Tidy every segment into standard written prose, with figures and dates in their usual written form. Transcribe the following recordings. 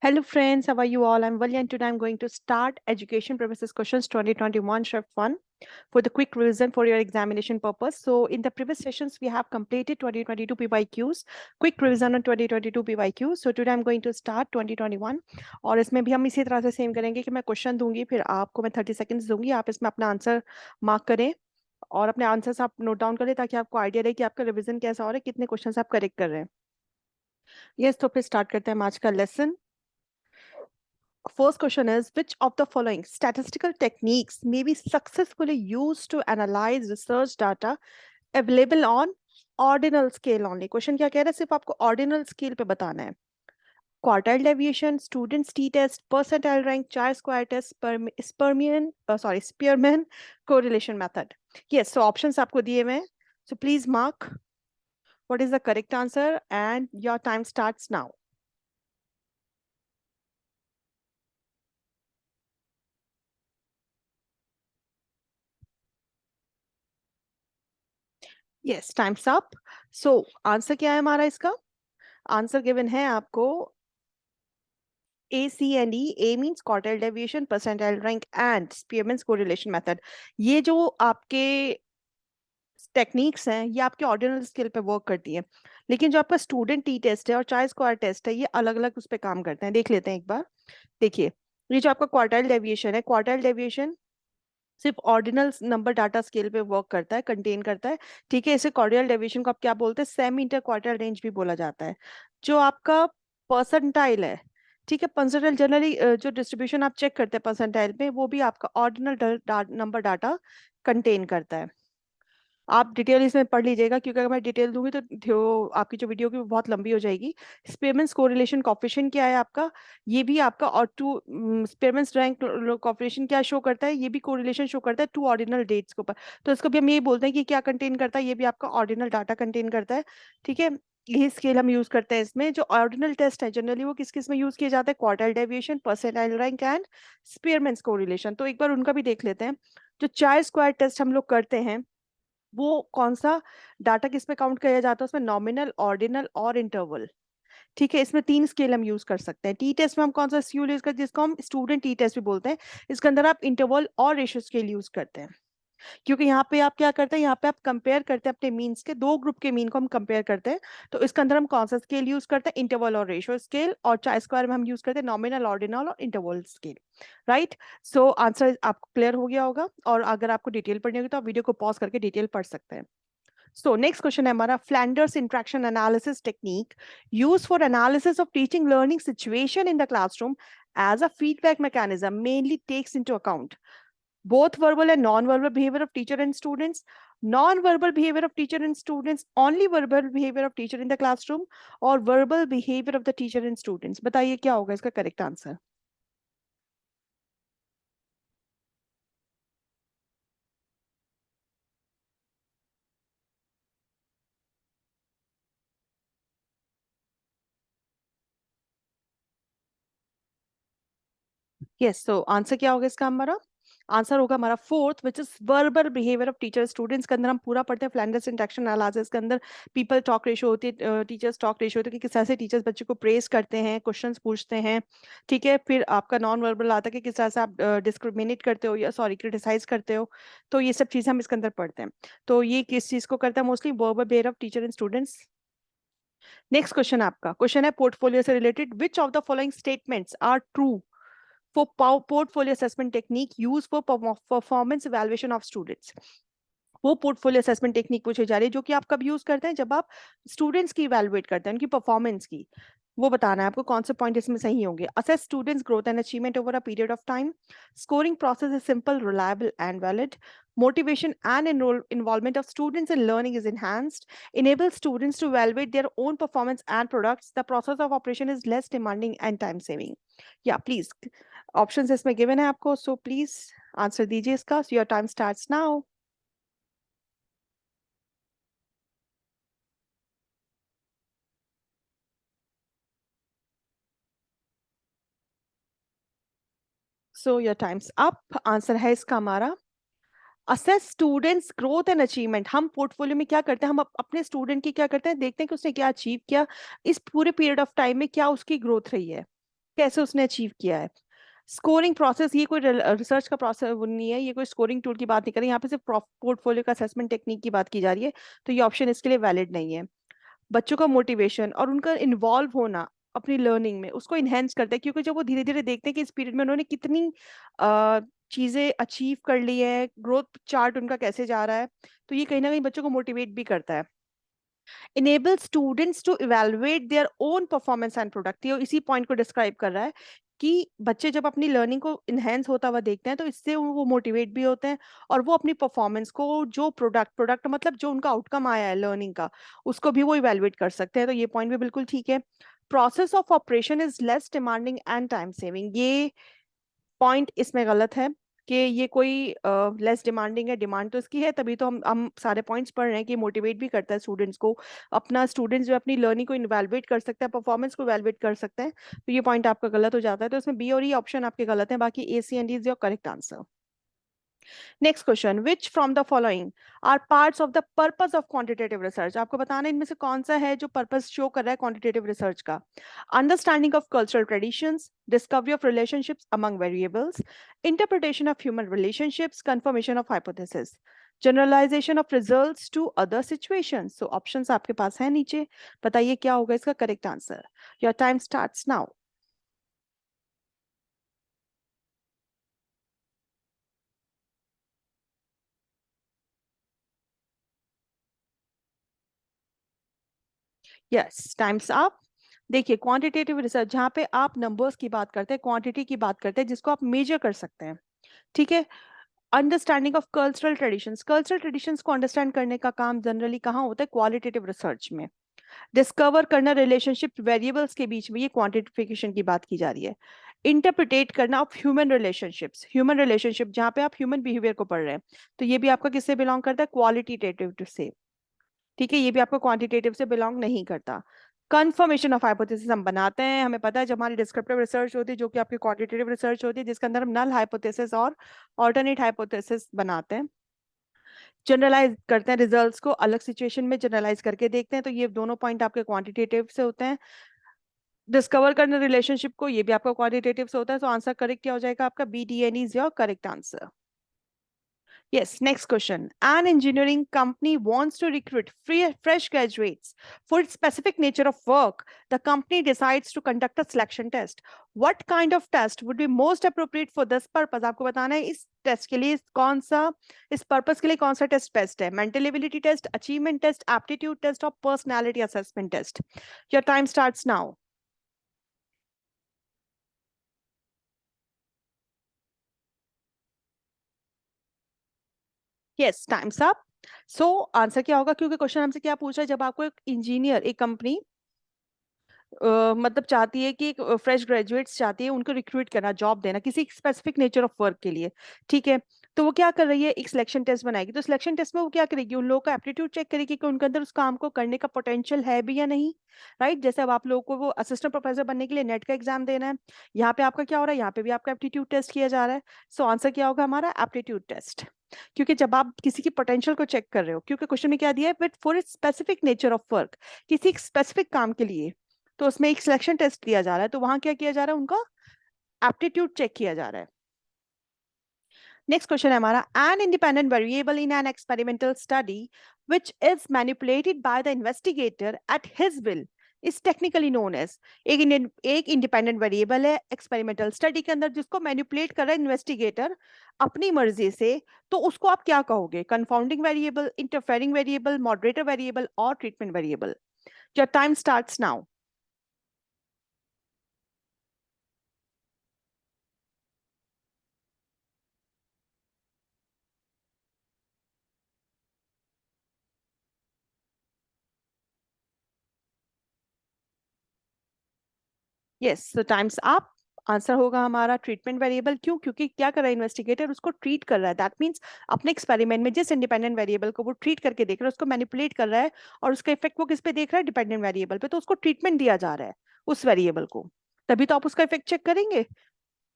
Hello friends, how are you all? I'm Valya and today I'm going to start Education Premises Questions 2021 Shift 1 for the quick revision for your examination purpose. So in the previous sessions, we have completed 2022 PYQs, quick revision on 2022 PYQs. So today I'm going to start 2021 और इसमें भी हम इसी तरह से same करेंगे कि मैं क्वेश्चन दूंगी, फिर आपको मैं 30 सेकंड्स दूंगी, आप इसमें अपना आंसर मार्क करें और अपने आंसर्स आप नोट डाउन करें ताकि आपको आइडिया रहे कि आपका रिविजन कैसा हो रहा है, कितने क्वेश्चन आप करेक्ट कर रहे हैं। यस, तो फिर स्टार्ट करते हैं आज का lesson. First question is, which of the following statistical techniques may be successfully used to analyze research data available on ordinal scale only? Question क्या कह रहा है, सिर्फ आपको ordinal scale पे बताना है। Quartile deviation, students t-test, percentile rank, chi-square test, Spearman correlation method. Yes, so options आपको दिए हुए हैं. So please mark what is the correct answer and your time starts now. Yes, time's up. So answer क्या है हमारा इसका? Answer given है आपको A, C and E. A means quartile deviation, percentile rank and Spearman's correlation method. ये जो आपके techniques हैं ये आपके ऑर्डिनल स्केल पे वर्क करती है, लेकिन जो आपका स्टूडेंट टी टेस्ट है और चाय स्क्वायर टेस्ट है ये अलग अलग उस पर काम करते हैं। देख लेते हैं एक बार। देखिए, ये जो आपका क्वार्टाइल डेविएशन है, क्वार्टाइल डेविएशन सिर्फ ऑर्डिनल नंबर डाटा स्केल पे वर्क करता है, कंटेन करता है। ठीक है, इसे क्वार्टाइल डेविएशन को आप क्या बोलते हैं, सेमी इंटर क्वार्टाइल रेंज भी बोला जाता है। जो आपका परसेंटाइल है, ठीक है, परसेंटाइल जनरली जो डिस्ट्रीब्यूशन आप चेक करते हैं परसेंटाइल में, वो भी आपका ऑर्डिनल नंबर डाटा कंटेन करता है। आप डिटेल इसमें पढ़ लीजिएगा, क्योंकि अगर मैं डिटेल दूंगी तो आपकी जो वीडियो की वो बहुत लंबी हो जाएगी। स्पेयरमैन कोरिलेशन कोएफिशिएंट क्या है आपका, ये भी आपका और टू स्पेयरमैन रैंक कोएफिशिएंट क्या शो करता है, ये भी कोरिलेशन शो करता है टू ऑर्डिनल डेट्स के ऊपर। तो इसको भी हम ये बोलते हैं कि क्या कंटेन करता है, ये भी आपका ऑर्डिनल डाटा कंटेन करता है। ठीक है, यही स्केल हम यूज करते हैं इसमें। जो ऑर्डिनल टेस्ट है जनरली वो किस किस में यूज किए जाते हैं, quartile deviation, percentile rank and Spearman correlation. तो एक बार उनका भी देख लेते हैं। जो चार स्क्वायर टेस्ट हम लोग करते हैं वो कौन सा डाटा किस में काउंट किया जाता है, उसमें नॉमिनल, ऑर्डिनल और इंटरवल। ठीक है, इसमें तीन स्केल हम यूज कर सकते हैं। टी टेस्ट में हम कौन सा स्केल यूज करते हैं, जिसको हम स्टूडेंट टी टेस्ट भी बोलते हैं। इसके अंदर आप इंटरवल और रेशियो स्केल यूज करते हैं, क्योंकि यहाँ पे आप क्या करते हैं, यहाँ पे आप कंपेयर करते हैं अपने मीन्स के, दो ग्रुप के मीन को हम कंपेयर करते हैं। तो इसके अंदर हम कौन सा स्केल यूज करते हैं, इंटरवल और रेशियो स्केल। और चाय स्क्वायर में हम यूज करते हैं नॉमिनल, ऑर्डिनल और interval scale. Right, so answer आपको क्लियर हो गया होगा, और अगर आपको डिटेल पढ़नी होगी तो आप वीडियो को पॉज करके डिटेल पढ़ सकते हैं। So next question है हमारा, Flanders interaction analysis technique used for analysis of teaching learning situation in the classroom as a feedback mechanism mainly takes into account both verbal and non-verbal behavior of teacher and students, non-verbal behavior of teacher and students, only verbal behavior of teacher in the classroom, और verbal behavior of the teacher and students। बताइए क्या होगा इसका correct answer. Yes, सो answer क्या होगा इसका हमारा, answer होगा हमारा fourth, which is verbal behaviour of teacher students. के अंदर हम पूरा पढ़ते हैं फ्लैंडर्स इंटरेक्शन एनालिसिस के अंदर। पीपल टॉक रेशियो होती है, टीचर्स टॉक रेशियो होती है कि किस तरह से टीचर्स बच्चे को प्रेस करते हैं, क्वेश्चंस पूछते हैं। ठीक है, फिर आपका नॉन वर्बल आता है कि किस तरह से आप डिस्क्रिमिनेट करते हो या सॉरी क्रिटिसाइज करते हो। तो ये सब चीजें हम इसके अंदर पढ़ते हैं। तो ये किस चीज को करता है, mostly verbal behaviour of teacher and students. Next question आपका क्वेश्चन है पोर्टफोलियो से related, which of the following statements are true for portfolio assessment technique used for performance evaluation of students। वो पोर्टफोलियो असेसमेंट टेक्निक पूछी जा रही है जो कि आप कब यूज करते हैं, जब आप स्टूडेंट्स की इवेलुएट करते हैं, उनकी परफॉर्मेंस की। वो बताना है आपको कौन से पॉइंट इसमें सही होंगे। Assess students growth and achievement over a period of time, scoring process is simple, reliable and valid, motivation and involvement of students in learning is enhanced, enable students to evaluate their own performance and products, the process of operation is less demanding and time saving। या please options इसमें given है आपको, so please answer दीजिए इसका। Your time starts now. So your time's up. Answer है इसका हमारा assess students growth and achievement. हम पोर्टफोलियो में क्या करते हैं, हम अपने स्टूडेंट की क्या करते हैं, देखते हैं कि उसने क्या अचीव किया इस पूरे पीरियड ऑफ टाइम में, क्या उसकी ग्रोथ रही है। कैसे उसने अचीव किया है। स्कोरिंग प्रोसेस, ये कोई रिसर्च का प्रोसेस नहीं है, ये कोई स्कोरिंग टूल की बात नहीं कर रही, यहाँ पे सिर्फ पोर्टफोलियो का असेसमेंट टेक्निक की बात की जा रही है, तो ये ऑप्शन इसके लिए वैलिड नहीं है। बच्चों का मोटिवेशन और उनका इन्वॉल्व होना अपनी लर्निंग में उसको इनहेंस करता है, क्योंकि जब वो धीरे धीरे देखते हैं कि इस पीरियड में उन्होंने कितनी अ, चीजें अचीव कर ली है, ग्रोथ चार्ट उनका कैसे जा रहा है, तो ये कहीं ना कहीं बच्चों को मोटिवेट भी करता है। enable students to evaluate their own performance and product, ये इसी पॉइंट को डिस्क्राइब कर रहा है कि बच्चे जब अपनी लर्निंग को इनहेंस होता हुआ देखते हैं तो इससे वो मोटिवेट भी होते हैं, और वो अपनी परफॉर्मेंस को, जो प्रोडक्ट मतलब जो उनका आउटकम आया है लर्निंग का, उसको भी वो इवेलुएट कर सकते हैं, तो ये पॉइंट भी बिल्कुल ठीक है। Process of operation is less demanding and time saving, ये पॉइंट इसमें गलत है कि ये कोई लेस डिमांडिंग है, डिमांड तो इसकी है, तभी तो हम सारे पॉइंट्स पढ़ रहे हैं कि मोटिवेट भी करता है स्टूडेंट्स को, अपना स्टूडेंट्स जो अपनी लर्निंग को इवैल्यूएट कर सकता है, परफॉर्मेंस को इवैल्यूएट कर सकते हैं, तो ये पॉइंट आपका गलत हो जाता है, तो इसमें बी और ई ऑप्शन आपके गलत है, बाकी A C and D is your correct answer. Next question, which from the following are parts of the purpose of quantitative research, आपको बताना है इनमें से कौन सा है जो पर्पस शो कर रहा है क्वांटिटेटिव रिसर्च का। Understanding of cultural traditions, discovery of relationships among variables, interpretation of human relationships, confirmation of hypothesis, generalisation of results to other situations. So options आपके पास है नीचे, बताइए क्या होगा इसका correct answer. Your time starts now. Yes, time's up. देखिए, quantitative research जहाँ पे आप नंबर्स की बात करते हैं, क्वांटिटी की बात करते हैं, जिसको आप मेजर कर सकते हैं, ठीक है। अंडरस्टैंडिंग ऑफ कल्चरल ट्रेडिशंस को अंडरस्टैंड करने का काम जनरली कहाँ होता है, क्वालिटेटिव रिसर्च में। डिस्कवर करना रिलेशनशिप वेरिएबल्स के बीच में, ये क्वांटिफिकेशन की बात की जा रही है। इंटरप्रिटेट करना ऑफ ह्यूमन रिलेशनशिप जहाँ पे आप ह्यूमन बिहेवियर को पढ़ रहे हैं, तो ये भी आपका किससे बिलोंग करता है, क्वालिटेटिव से, ठीक है, ये भी आपको क्वांटिटेटिव से बिलोंग नहीं करता। कंफर्मेशन ऑफ हाइपोथेसिस हम बनाते हैं, हमें पता है जब हमारी डिस्क्रिप्टिव रिसर्च होती है जो कि आपकी क्वांटिटेटिव रिसर्च होती है, जिसके अंदर हम नल हाइपोथेसिस और ऑल्टरनेट हाइपोथेसिस बनाते हैं। जनरलाइज करते हैं, रिजल्ट्स को अलग सिचुएशन में जनरलाइज करके देखते हैं, तो ये दोनों पॉइंट आपके क्वांटिटेटिव से होते हैं। डिस्कवर करना रिलेशनशिप को, ये भी आपका क्वांटिटेटिव से होता है, तो आंसर करेक्ट क्या हो जाएगा आपका, B D N is your correct answer. Yes, next question. An engineering company wants to recruit fresh graduates for its specific nature of work. The company decides to conduct a selection test. What kind of test would be most appropriate for this purpose? आपको बताना है इस test के लिए कौन सा, इस purpose के लिए कौन सा टेस्ट बेस्ट है, mental ability test, achievement test, aptitude test और personality assessment test. Your time starts now. Yes, time's up. So answer क्या होगा, क्योंकि क्वेश्चन हमसे क्या पूछा है, जब आपको एक इंजीनियर, एक कंपनी मतलब चाहती है कि फ्रेश ग्रेजुएट्स चाहती है उनको रिक्रूट करना, जॉब देना किसी स्पेसिफिक नेचर ऑफ वर्क के लिए, ठीक है, तो वो क्या कर रही है, एक सिलेक्शन टेस्ट बनाएगी, तो सिलेक्शन टेस्ट में वो क्या करेगी, उन लोगों का एप्टीट्यूड चेक करेगी कि उनके अंदर उस काम को करने का पोटेंशियल है भी या नहीं, राइट। जैसे अब आप लोगों को वो असिस्टेंट प्रोफेसर बनने के लिए नेट का एग्जाम देना है, यहाँ पे आपका क्या हो रहा है, यहाँ पे भी आपका एप्टीट्यूड टेस्ट किया जा रहा है। सो आंसर क्या होगा हमारा, एप्टीट्यूड टेस्ट, क्योंकि जब आप किसी की पोटेंशियल को चेक कर रहे हो, क्योंकि क्वेश्चन में क्या दिया है, but for it specific nature of work, किसी स्पेसिफिक काम के लिए, तो उसमें एक सिलेक्शन टेस्ट दिया जा रहा है, तो वहां क्या किया जा रहा है, उनका एप्टीट्यूड चेक किया जा रहा है। नेक्स्ट क्वेश्चन है हमारा, an independent variable in an experimental study which is manipulated by the investigator at his will is technically known as. एक इंडिपेंडेंट वेरिएबल है एक्सपेरिमेंटल स्टडी के अंदर जिसको मैनिपुलेट कर रहा है इन्वेस्टिगेटर अपनी मर्जी से, तो उसको आप क्या कहोगे, confounding variable, interfering variable, moderator variable और treatment variable. Your time starts now. Yes, तो टाइम्स अप। आंसर होगा हमारा ट्रीटमेंट वेरिएबल, क्यों, क्योंकि क्या कर रहा है इन्वेस्टिगेटर, उसको ट्रीट कर रहा है, दैट मींस अपने एक्सपेरिमेंट में जिस इंडिपेंडेंट वेरिएबल को वो ट्रीट करके देख रहा है, उसको मैनिपुलेट कर रहा है, और उसका इफेक्ट वो किस पे देख रहा है, डिपेंडेंट वेरिएबल पे, तो उसको ट्रीटमेंट दिया जा रहा है उस वेरिएबल को, तभी तो आप उसका इफेक्ट चेक करेंगे,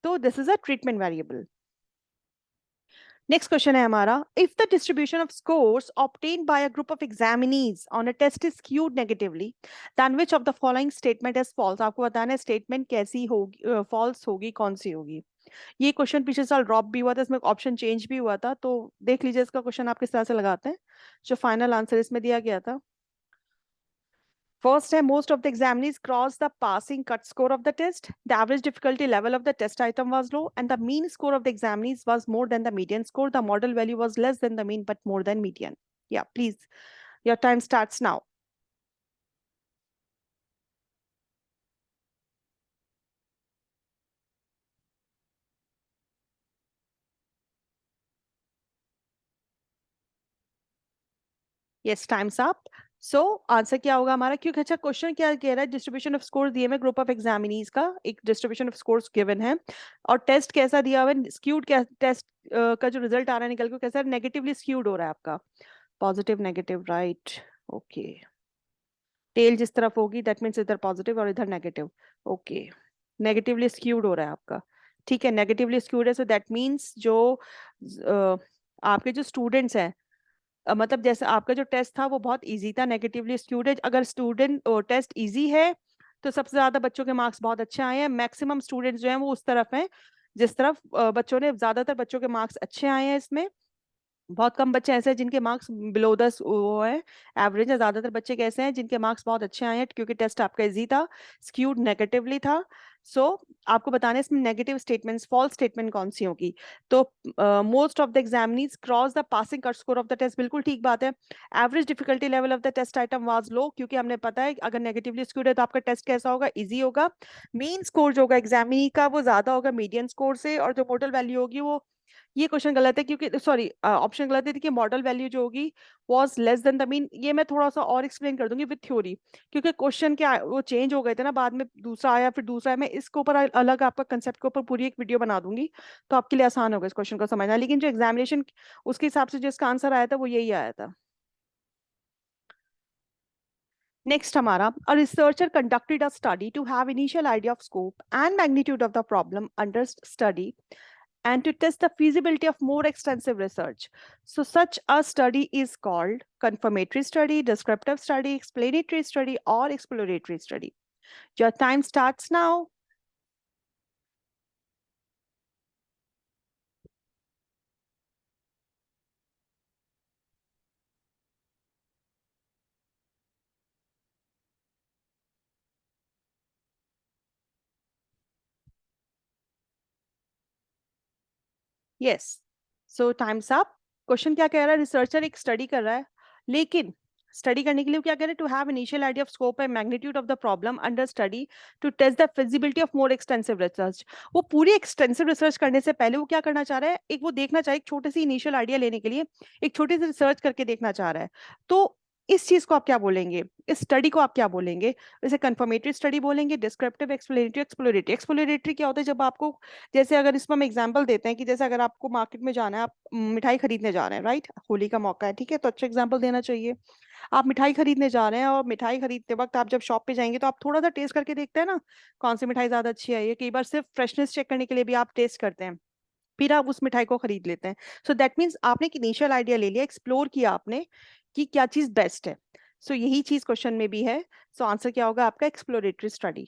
तो this is a treatment variable. Next question है हमारा, if the distribution of scores obtained by a group of examinees on a test is skewed negatively, then which of the following statement is false. आपको बताना है statement कैसी होगी, false होगी, कौन सी होगी। ये क्वेश्चन पिछले साल ड्रॉप भी हुआ था, इसमें ऑप्शन चेंज भी हुआ था, तो देख लीजिए इसका क्वेश्चन आप किस तरह से लगाते हैं। जो फाइनल आंसर इसमें दिया गया था, first है, most of the examinees crossed the passing cut score of the test. The average difficulty level of the test item was low, and the mean score of the examinees was more than the median score. The model value was less than the mean, but more than median. Yeah, please. Your time starts now. Yes, time's up. So answer क्या होगा हमारा, क्योंकि अच्छा question क्या कह रहा है, distribution off score दिए में ग्रुप ऑफ एग्जामिनीज का एक डिस्ट्रीब्यूशन ऑफ स्कोर्स गिवन है, और टेस्ट कैसा दिया हुआ है, स्क्यूड क्या टेस्ट का जो रिजल्ट आ रहा है निकल के कैसा नेगेटिवली स्क्यूड हो रहा है आपका, positive negative right. Okay, tell जिस तरफ होगी दैट मीन्स इधर पॉजिटिव और इधर नेगेटिव। ओके, नेगेटिवली स्क्यूड हो रहा है आपका, ठीक है, नेगेटिवली स्क्यूड है, सो दैट मीन्स जो आपके जो स्टूडेंट्स हैं, मतलब जैसे आपका जो टेस्ट था वो बहुत इजी था, नेगेटिवली स्क्यूड है। अगर स्टूडेंट टेस्ट इजी है तो सबसे ज्यादा बच्चों के मार्क्स बहुत अच्छे आए हैं, मैक्सिमम स्टूडेंट्स जो हैं वो उस तरफ हैं जिस तरफ बच्चों ने, ज्यादातर बच्चों के मार्क्स अच्छे आए हैं इसमें। बहुत कम बच्चे ऐसे हैं जिनके मार्क्स बिलो द वो है एवरेज है, ज्यादातर बच्चे कैसे हैं जिनके मार्क्स बहुत अच्छे आए हैं, क्योंकि टेस्ट आपका इजी था, स्क्यूड नेगेटिवली था। सो आपको बताना है इसमें नेगेटिव स्टेटमेंट्स, फॉल्स स्टेटमेंट कौन सी होगी। तो most of the examinees cross the passing cut score of the test, बिल्कुल ठीक बात है। Average difficulty level of the test item was low, क्योंकि हमने पता है अगर नेगेटिवली स्क्यूड है तो आपका टेस्ट कैसा होगा, इजी होगा। मीन स्कोर जो होगा एग्जामिनी का वो ज्यादा होगा मीडियन स्कोर से, और जो टोटल वैल्यू होगी वो, ये क्वेश्चन गलत है क्योंकि सॉरी ऑप्शन गलत है कि मॉडल वैल्यू जो होगी was less than the mean. ये मैं थोड़ा सा और एक्सप्लेन कर दूंगी विद थ्योरी, क्योंकि क्वेश्चन के वो चेंज हो गए थे ना, बाद में दूसरा आया फिर दूसरा आया, मैं इसके ऊपर अलग आपका कंसेप्ट के ऊपर पूरी एक वीडियो बना दूंगी, तो आपके लिए आसान होगा इस क्वेश्चन को समझना। लेकिन जो एग्जामिनेशन उसके हिसाब से जिसका आंसर आया था वो यही आया था। नेक्स्ट हमारा, a researcher conducted a study to have initial idea of scope and magnitude of the problem under study and to test the feasibility of more extensive research. So such a study is called confirmatory study, descriptive study, explanatory study, or exploratory study. Your time starts now. Yes, so times up. Question क्या कह रहा है, researcher एक study कर रहा है, लेकिन study करने के लिए क्या कह रहे हैं, to have initial idea of scope and magnitude of the problem under study to test the feasibility of more extensive research. वो पूरी एक्सटेंसिव रिसर्च करने से पहले वो क्या करना चाह रहा है, एक वो देखना चाहे, एक छोटे सी इनिशियल आइडिया लेने के लिए एक छोटी सी रिसर्च करके देखना चाह रहा है। तो इस चीज को आप क्या बोलेंगे, इस स्टडी को आप क्या बोलेंगे, जैसे कंफर्मेटरी स्टडी बोलेंगे, डिस्क्रिप्टिव, एक्सप्लेनेटरी, एक्सप्लोरेटरी। एक्सप्लोरेटरी क्या होता है, जब आपको, जैसे अगर इसमें हम एग्जांपल देते हैं कि जैसे अगर आपको मार्केट में जाना है, आप मिठाई खरीदने जा रहे हैं, राइट, होली का मौका है, ठीक है, तो अच्छा एग्जांपल देना चाहिए। आप मिठाई खरीदने जा रहे हैं और मिठाई खरीदते वक्त आप जब शॉप पे जाएंगे तो आप थोड़ा सा टेस्ट करके देखते हैं ना, कौन सी मिठाई ज्यादा अच्छी है, ये कई बार सिर्फ फ्रेशनेस चेक करने के लिए भी आप टेस्ट करते हैं, फिर आप उस मिठाई को खरीद लेते हैं। सो दैट मीन्स आपने एक इनिशियल आइडिया ले लिया, एक्सप्लोर किया आपने कि क्या चीज बेस्ट है। सो यही चीज क्वेश्चन में भी है। सो आंसर क्या होगा आपका, एक्सप्लोरेटरी स्टडी।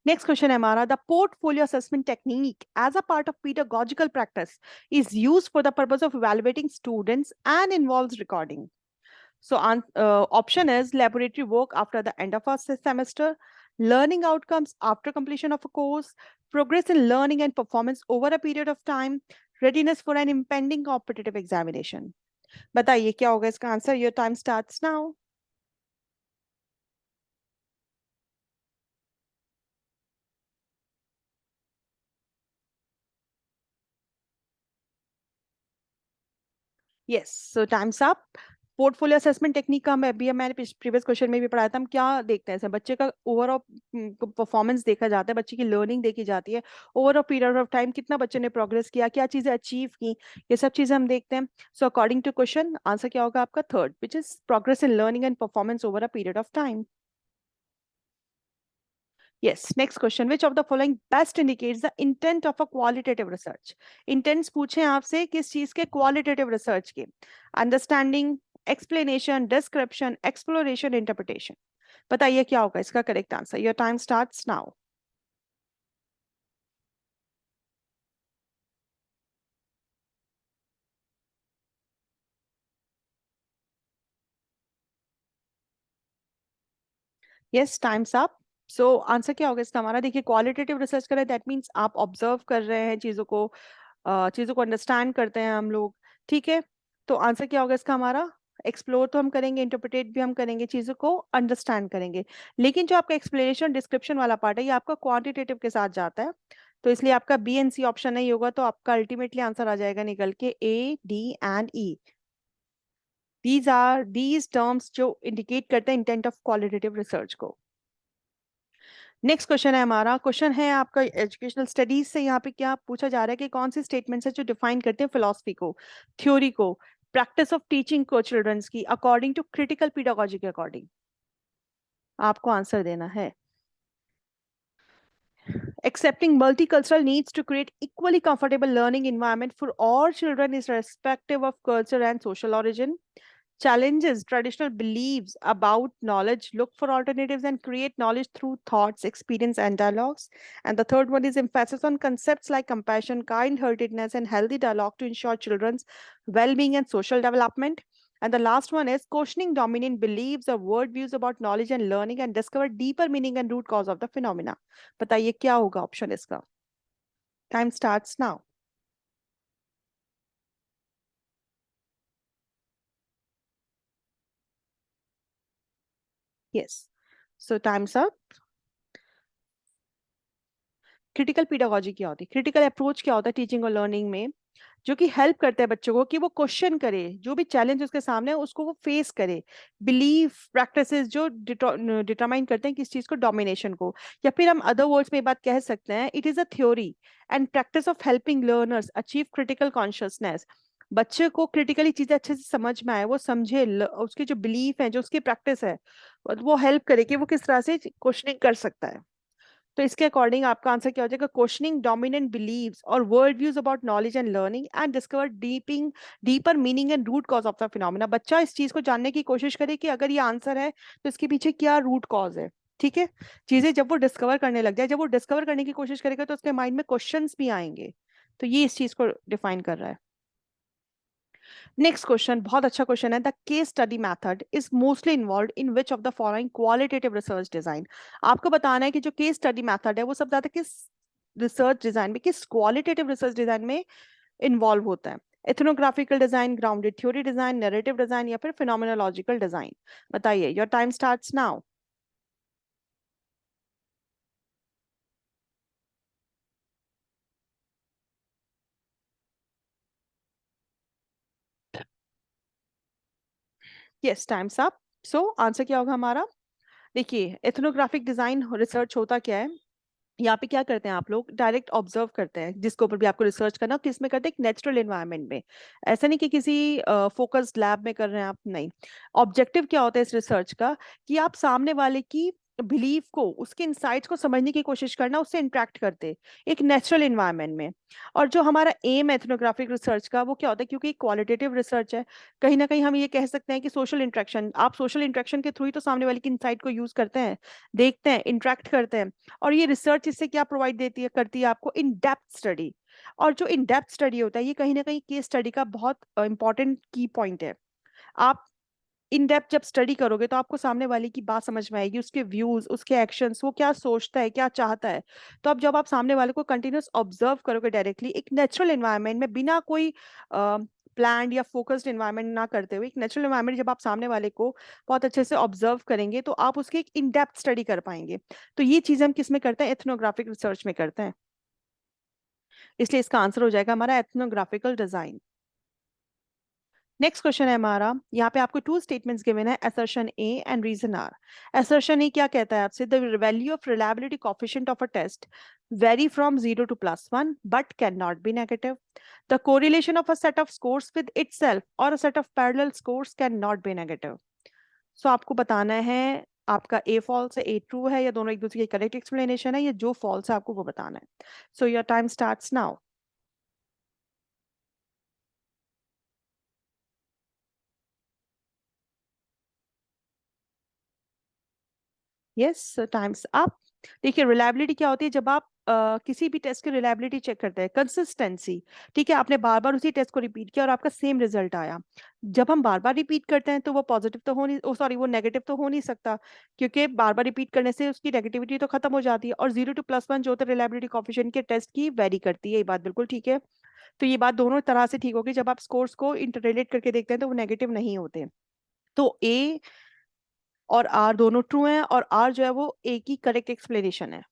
Next question है हमारा, the portfolio assessment technique as a part of pedagogical practice is used for the purpose of evaluating students and involves recording. So option is laboratory work after the end of a semester, learning outcomes after completion of a course, progress in learning and performance over a period of time, readiness for an impending competitive examination. बताइए क्या होगा इसका answer, your time starts now. Yes, so times up. Portfolio assessment technique का मैं भी, मैंने previous question में भी पढ़ाया था, हम क्या देखते हैं, ऐसे बच्चे का ओवरऑल परफॉर्मेंस देखा जाता है, बच्चे की लर्निंग देखी जाती है, ओवरऑल पीरियड ऑफ टाइम कितना बच्चे ने प्रोग्रेस किया, क्या चीजें अचीव की, ये सब चीजें हम देखते हैं। So according to question answer क्या होगा आपका, third, which is progress in learning and performance over a period of time. Yes, next question. Which of the following best indicates the intent of a qualitative research? Intents पूछे आपसे किस चीज के qualitative research के? Understanding, explanation, description, exploration, interpretation. बताइए क्या होगा इसका correct answer? Your time starts now. Yes, time's up. So answer क्या होगा इसका हमारा? देखिए क्वालिटेटिव रिसर्च कर रहे हैं, दैट मीन्स आप ऑब्जर्व कर रहे हैं चीजों को अंडरस्टैंड करते हैं हम लोग, ठीक है। तो आंसर क्या होगा इसका हमारा? एक्सप्लोर तो हम करेंगे, इंटरप्रिटेट भी हम करेंगे, चीजों को अंडरस्टैंड करेंगे। लेकिन जो आपका एक्सप्लेनेशन डिस्क्रिप्शन वाला पार्ट है ये आपका क्वांटिटेटिव के साथ जाता है, तो इसलिए आपका बी एंड सी ऑप्शन नहीं होगा, तो आपका अल्टीमेटली आंसर आ जाएगा निकल के A, D and E. These terms जो इंडिकेट करते हैं इंटेंट ऑफ क्वालिटेटिव रिसर्च को। नेक्स्ट क्वेश्चन है हमारा, क्वेश्चन है आपका एजुकेशनल स्टडीज से। यहाँ पे क्या पूछा जा रहा है कि कौन सी स्टेटमेंट्स है जो डिफाइन करते हैं फिलॉसफी को, थ्योरी को, प्रैक्टिस ऑफ टीचिंग को चिल्ड्रंस की अकॉर्डिंग टू क्रिटिकल पीडागोजी के अकॉर्डिंग। आपको आंसर देना है। Accepting multicultural needs to create equally comfortable learning environment for all children is irrespective of culture and social origin. Challenges traditional beliefs about knowledge, look for alternatives, and create knowledge through thoughts, experience, and dialogues. And the third one is emphasis on concepts like compassion, kind heartedness, and healthy dialogue to ensure children's well being and social development. And the last one is questioning dominant beliefs or worldviews about knowledge and learning and discover deeper meaning and root cause of the phenomena. बताइए क्या होगा option इसका? Time starts now. Yes. So time's up. Critical pedagogy क्या होती है? Critical approach क्या होता है टीचिंग और लर्निंग में? जो कि हेल्प करते हैं बच्चों को कि वो क्वेश्चन करे, जो भी चैलेंज उसके सामने है उसको वो फेस करे। बिलीफ प्रैक्टिसेस जो डिटरमाइन करते हैं किस चीज को, डोमिनेशन को। या फिर हम अदर वर्ड्स में ये बात कह सकते हैं, it is a theory and practice of helping learners achieve critical consciousness. बच्चे को क्रिटिकली चीजें अच्छे से समझ में आए, वो समझे, उसके जो बिलीफ है, जो उसकी प्रैक्टिस है, वो हेल्प करे कि वो किस तरह से क्वेश्चनिंग कर सकता है। तो इसके अकॉर्डिंग आपका आंसर क्या हो जाएगा? क्वेश्चनिंग डोमिनेंट बिलीव्स और world views about knowledge and learning and discover deeper meaning and root cause of the phenomena. बच्चा इस चीज को जानने की कोशिश करे कि अगर ये आंसर है तो इसके पीछे क्या रूट कॉज है, ठीक है। चीजें जब वो डिस्कवर करने लग जाए, जब वो डिस्कवर करने की कोशिश करेगा तो उसके माइंड में क्वेश्चंस भी आएंगे। तो ये इस चीज को डिफाइन कर रहा है। नेक्स्ट क्वेश्चन बहुत अच्छा क्वेश्चन है। The case study method is mostly involve in which of the following qualitative research design. आपको बताना है कि जो केस स्टडी मेथड है वो सब ज्यादा किस रिसर्च डिजाइन में, किस क्वालिटेटिव रिसर्च डिजाइन में इन्वॉल्व होता है। Ethnographical design, grounded theory design, narrative design, या फिर फिनोमिनोलॉजिकल डिजाइन। बताइए, your time starts now. Yes, time's up. So answer क्या होगा हमारा? देखिए एथनोग्राफिक डिजाइन रिसर्च होता क्या है, यहाँ पे क्या करते हैं आप लोग, डायरेक्ट ऑब्जर्व करते हैं जिसके ऊपर भी आपको रिसर्च करना हो, किस में करते हैं, एक नेचुरल एनवायरनमेंट में। ऐसा नहीं कि किसी फोकस्ड लैब में कर रहे हैं आप, नहीं। ऑब्जेक्टिव क्या होता है इस रिसर्च का, कि आप सामने वाले की बिलीफ को, उसके इनसाइट्स को समझने की कोशिश करना, उससे इंटरेक्ट करते एक नेचुरल एनवायरनमेंट में। और जो हमारा एम है एथनोग्राफिक रिसर्च का, वो क्या होता है, क्योंकि क्वालिटेटिव रिसर्च है, कहीं ना कहीं हम ये कह सकते हैं कि सोशल इंटरेक्शन, आप सोशल इंटरेक्शन के थ्रू ही तो सामने वाले की इनसाइट को यूज करते हैं, देखते हैं, इंटरेक्ट करते हैं। और ये रिसर्च इससे क्या प्रोवाइड देती है, करती है आपको इन डेप्थ स्टडी। और जो इन डेप्थ स्टडी होता है ये कहीं ना कहीं केस स्टडी का बहुत इंपॉर्टेंट की पॉइंट है। आप इन डेप्थ जब स्टडी करोगे तो आपको सामने वाले की बात समझ में आएगी, उसके व्यूज, उसके एक्शंस, वो क्या सोचता है, क्या चाहता है। तो अब जब आप सामने वाले को कंटिन्यूस ऑब्जर्व करोगे डायरेक्टली एक नेचुरल एनवायरनमेंट में, बिना कोई प्लान्ड या फोकस्ड एनवायरनमेंट ना करते हुए, एक नेचुरल एनवायरनमेंट जब आप सामने वाले को बहुत अच्छे से ऑब्जर्व करेंगे तो आप उसकी एक इन डेप्थ स्टडी कर पाएंगे। तो ये चीजें हम किस में करते हैं, एथनोग्राफिक रिसर्च में करते हैं। इसलिए इसका आंसर हो जाएगा हमारा एथनोग्राफिकल डिजाइन। नेक्स्ट क्वेश्चन है हमारा, यहाँ पे आपको टू स्टेटमेंट्स गिवन है, assertion A and reason R. Assertion A क्या कहता है आपसे, the value of reliability coefficient of a test vary from 0 to +1 but cannot be negative. The correlation of a set of scores with itself or a set of parallel scores cannot be negative. So आपको बताना है आपका ए false है, ए true है, या दोनों एक दूसरे की करेक्ट एक्सप्लेनेशन है, या जो फॉल्स है आपको वो बताना है। So your time starts now. Yes, time's up. देखिए, रिलायबिलिटी क्या होती है? जब आप किसी भी टेस्ट की रिलायबिलिटी चेक करते हैं, कंसिस्टेंसी। ठीक है, आपने बार बार उसी टेस्ट को रिपीट किया और आपका सेम रिजल्ट आया। जब हम बार बार रिपीट करते हैं तो वो पॉजिटिव तो हो नहीं, ओ सॉरी, वो नेगेटिव तो हो नहीं सकता, क्योंकि बार बार रिपीट करने से उसकी नेगेटिविटी तो खत्म हो जाती है। और 0 to +1 जो होता है रिलायबिलिटी कोफिशिएंट के टेस्ट की, वेरी करती है। ये बात बिल्कुल ठीक है। तो ये बात दोनों तरह से ठीक होगी। जब आप स्कोर्स को इंटररिलेट करके देखते हैं तो वो नेगेटिव नहीं होते। तो ए और आर दोनों ट्रू हैं, और आर जो है वो ए की करेक्ट एक्सप्लेनेशन है।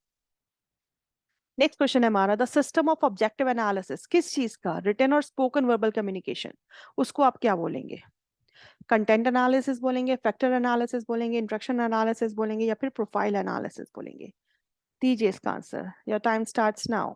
नेक्स्ट क्वेश्चन है हमारा, the system of objective analysis, किस चीज का? रिटन और स्पोकन वर्बल कम्युनिकेशन, उसको आप क्या बोलेंगे? कंटेंट एनालिसिस बोलेंगे, फैक्टर एनालिसिस बोलेंगे, इंट्रैक्शन एनालिसिस बोलेंगे, या फिर प्रोफाइल एनालिसिस बोलेंगे? दीजिए इसका answer. Your time starts now.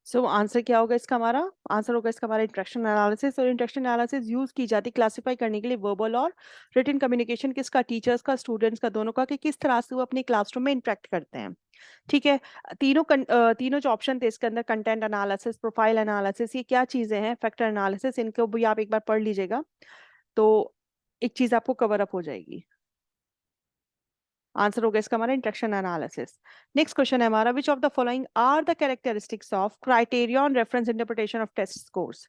So answer क्या होगा इसका? हमारा आंसर होगा इसका हमारा इंट्रैक्शन एनालिसिस। और इंट्रैक्शन एनालिसिस यूज की जाती है क्लासिफाई करने के लिए वर्बल और रिटन कम्युनिकेशन किसका? टीचर्स का, स्टूडेंट्स का, दोनों का, कि किस तरह से वो अपने क्लासरूम में इंटरेक्ट करते हैं। ठीक है। तीनों जो ऑप्शन थे इसके अंदर, कंटेंट एनालिसिस, प्रोफाइल एनालिसिस, ये क्या चीजें हैं? फैक्टर एनालिसिस, इनको भी आप एक बार पढ़ लीजिएगा तो एक चीज आपको कवर अप हो जाएगी। आंसर होगा इसका हमारा इंट्रैक्शन एनालिसिस। नेक्स्ट क्वेश्चन है हमारा, which of the following are the characteristics of criterion reference interpretation of test scores?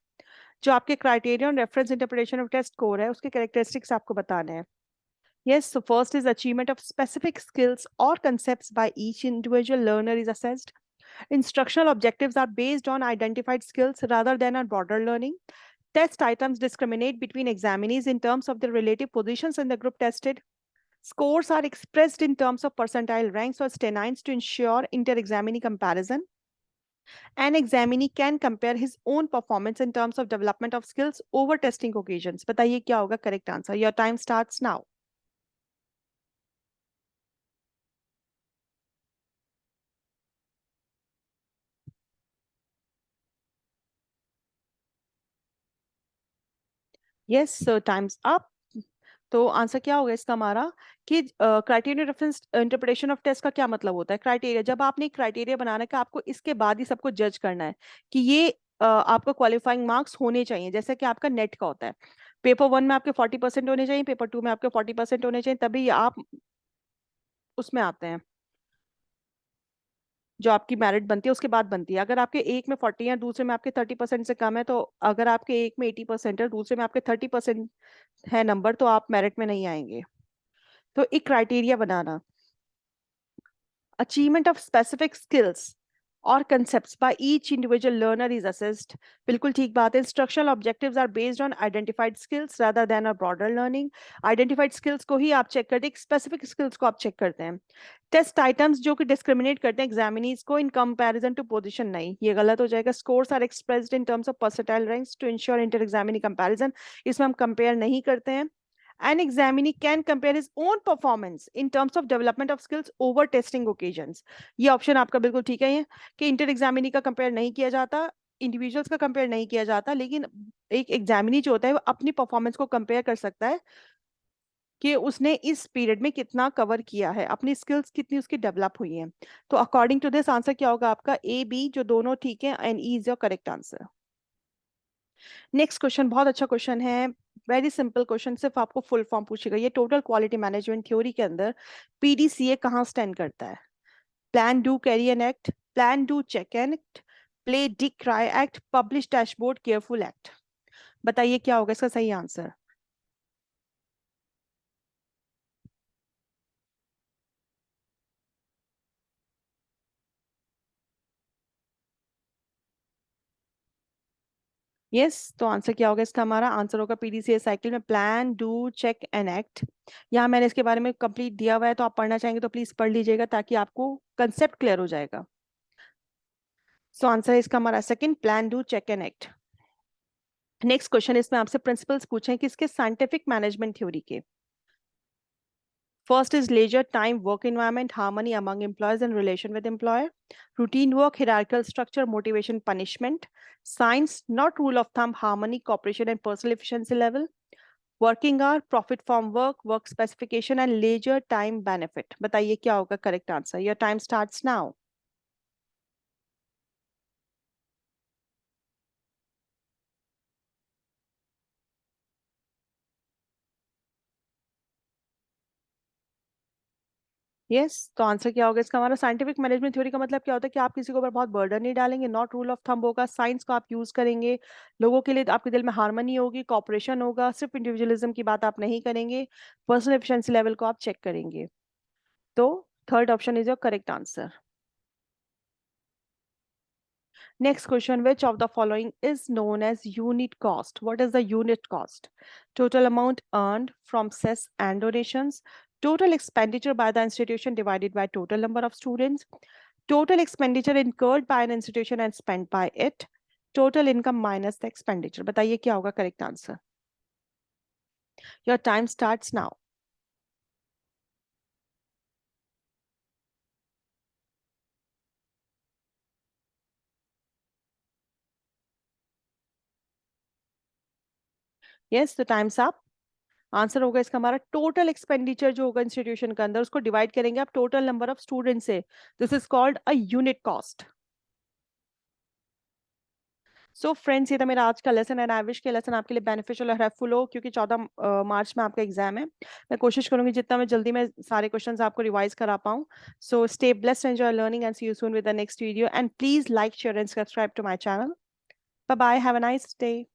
जो आपके criterion reference interpretation of test score है उसके कैरेक्टरिस्टिक्स आपको बताने हैं। Yes, so first is achievement of specific skills or concepts by each individual learner is assessed. Instructional objectives are based on identified skills rather than on broader learning. Test items discriminate between examinees in terms of their relative positions in the group tested. Scores are expressed in terms of percentile ranks or stenines to ensure inter-examinee comparison. An examinee can compare his own performance in terms of development of skills over testing occasions. बताइए क्या होगा correct answer? Your time starts now. Yes, so time's up. तो answer क्या होगा इसका हमारा? कि criteria reference interpretation of test का क्या मतलब होता है? क्राइटेरिया, जब आपने क्राइटेरिया बनाना है, आपको इसके बाद ही सबको जज करना है कि ये आपका क्वालिफाइंग मार्क्स होने चाहिए, जैसे कि आपका नेट का होता है। पेपर 1 में आपके 40% होने चाहिए, पेपर 2 में आपके 40% होने चाहिए, तभी आप उसमें आते हैं। जो आपकी मेरिट बनती है उसके बाद बनती है। अगर आपके एक में 40 है, दूसरे में आपके 30% से कम है, तो अगर आपके एक में 80% है, दूसरे में आपके 30% है नंबर, तो आप मेरिट में नहीं आएंगे। तो एक criteria banana, achievement of specific skills or concepts by each individual learner is assessed. बिल्कुल ठीक बात है। Instructional objectives are based on identified skills rather than a broader learning. Identified skills को ही आप चेक करते हैं, specific skills को आप चेक करते हैं। टेस्ट आइटम्स जो कि डिस्क्रिमिनेट करते हैं एग्जामिनीज को इन कंपैरिजन टू पोजीशन, नहीं, ये गलत हो जाएगा। Scores are expressed in terms of percentile ranks to ensure inter examinee comparison, इसमें हम कंपेयर नहीं करते हैं। An examinee can compare his own performance in terms of development of skills over testing occasions. ये ऑप्शन आपका बिल्कुल ठीक है, ये कि इंटर एग्जामिनी का कंपेयर नहीं किया जाता, इंडिविजुअल्स का कंपेयर नहीं किया जाता, लेकिन एक एग्जामिनी जो होता है वो अपनी परफॉर्मेंस को कंपेयर कर सकता है कि उसने इस पीरियड में कितना कवर किया है, अपनी स्किल्स कितनी उसकी डेवलप हुई है। तो अकॉर्डिंग टू दिस आंसर क्या होगा आपका? ए बी, जो दोनों ठीक है, and E is your correct answer. Next question बहुत अच्छा क्वेश्चन है, वेरी सिंपल क्वेश्चन, सिर्फ आपको फुल फॉर्म पूछेगा। ये टोटल क्वालिटी मैनेजमेंट थ्योरी के अंदर पीडीसीए कहाँ स्टैंड करता है? Plan, do, carry an act, plan, do, check an act, play, dick, try act, publish, dashboard, careful act? बताइए क्या होगा इसका सही आंसर? यस, तो आंसर क्या होगा इसका? हमारा आंसर होगा पीडीसीए साइकिल में plan, do, check and act. यहाँ मैंने इसके बारे में कंप्लीट दिया हुआ है, तो आप पढ़ना चाहेंगे तो प्लीज पढ़ लीजिएगा ताकि आपको कंसेप्ट क्लियर हो जाएगा। सो आंसर है इसका हमारा second, plan, do, check and act. Next question, इसमें आपसे प्रिंसिपल्स पूछे हैं किसके? साइंटिफिक मैनेजमेंट थ्योरी के। First is leisure time, work environment, harmony among employees and relation with employer. Routine work, hierarchical structure, motivation, punishment. Science, not rule of thumb, harmony, cooperation and personal efficiency level. Working hour, profit from work, work specification and leisure time benefit. बताइए क्या होगा correct answer? Your time starts now. Yes तो answer क्या होगा इसका? हमारा scientific management theory का मतलब क्या होता है कि आप किसी के ऊपर बहुत बर्डन नहीं डालेंगे, नॉट रूल ऑफ थंब होगा, साइंस को आप यूज करेंगे, लोगों के लिए आपके दिल में हार्मनी होगी, कॉपरेशन होगा, सिर्फ इंडिविजुअलिज्म की बात आप नहीं करेंगे, पर्सनल एफिशिएंसी लेवल को आप चेक करेंगे। तो third option is your correct answer. Next question, which of the following is known as unit cost? What is the unit cost? Total amount earned from cess and donations, total expenditure by the institution divided by total number of students, total expenditure incurred by an institution and spent by it, total income minus the expenditure. बताइए क्या होगा correct answer? Your time starts now. Yes, the time's up. Answer होगा इसका हमारा total expenditure जो होगा institution के अंदर उसको डिवाइड करेंगे आप टोटल नंबर ऑफ स्टूडेंट से। This is called a unit cost. So friends ये था मेरा आज का लेसन एंड आई विश के लेसन आपके लिए बेनिफिशियल और हेल्पफुल हो क्योंकि 14 मार्च में आपका एग्जाम है। मैं कोशिश करूंगी जितना मैं जल्दी में सारे क्वेश्चंस आपको रिवाइज करा पाऊँ। So stay blessed, enjoy learning and see you soon with the next video and please like share and subscribe to my channel. Bye bye, have a nice day.